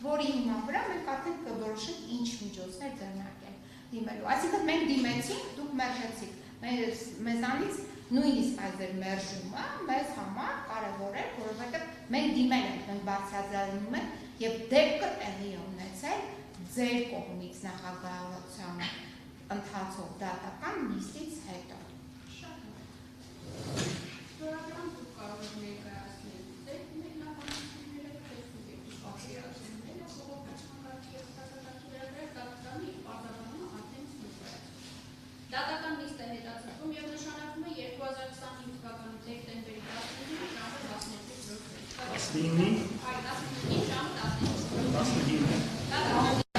որի հիման վրա մենք արդեն կորոշենք ինչ միջոցներ ձեռնարկել դիմելու։ Այսինքն մենք դիմեցինք, դուք մերժեցիք, մեզանից նույնիսկ այս ձեր մերժումը մեզ համար կարևոր է, որովհետև մենք դիմել ենք, մենք բարձրաձայնում ենք եւ դեպքը տեղի ունեցել ձեր կողմից նախագահության ընթացող դատական նիստից հետո։ Դատական նիստը հետաձգվում եւ նշանակվում է 2025 թվականի դեկտեմբերի 19-ի ժամը 12:00։ 19-ի ժամը 12:00։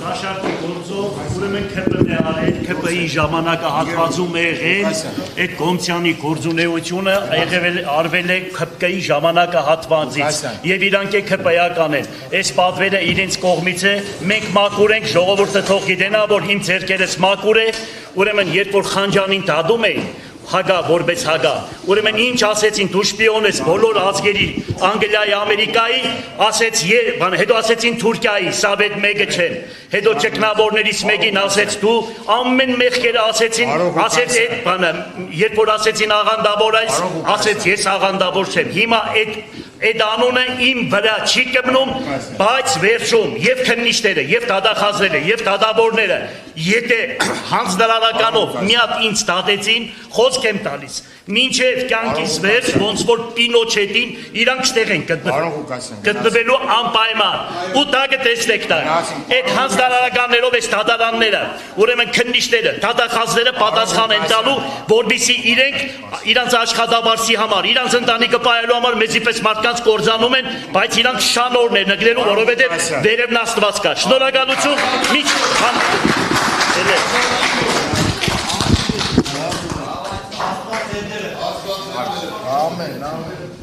Դաշարքի գործով ուրեմն ՔՊ-ն է արել, ՔՊ-ի ժամանակահատվածում է եղել այդ կոմցյանի գործունեությունը արվել է ՔՊ-ի ժամանակահատվածից եւ իրանք է ՔՊ-ական են։ Այս պատվերը իրենց կողմից է, մենք մաքուր ենք, ժողովուրդը թող գիտենա, որ իմ ձեռքերս մաքուր է, ուրեմն երբ որ Խանջանին դադում էին Հագա, որպես հագա, ուրեմն ինչ ասեցին, դու շպիոն ես բոլոր ազգերի, Անգլիայի, Ամերիկայի, ասեց, հետո ասեցին Թուրքիայի, Սավետ մեկը չեն, հետո ճգնավորներից մեկին ասեց դու, ամեն մեղքերը ասեցին, ասեց այդ բանը, երբ որ ասեցին աղանդավոր այս, ասեց ես աղանդավոր չեմ, հիմա այդ անունը իմ վրա չի կմնում, բայց վերջում եւ քննիչները, եւ դատախազները, եւ դատավորները, եթե հանձնարարականով մի հատ ինձ դատեցին, խոսք եմ տալիս, մինչև կյանքից վերջ, ոնց որ Պինոչետին իրանք ստեղ են գտնվելու անպայման, ու դա կտեսնեք դա, այդ հանձնարարականներով այս դատարանները, ուրեմն քննիչները, դատախազները պատասխան են տալու, որպեսզի իրենք իրանց աշխատավարձի համար, իրանց ընտանիքը պահելու համար մեզիպես մարդկանց կործանում են, բայց իրանք շանորն են նկրելու, որովհետև վերևն Աստված կա։ Շնորհակալություն, Amen.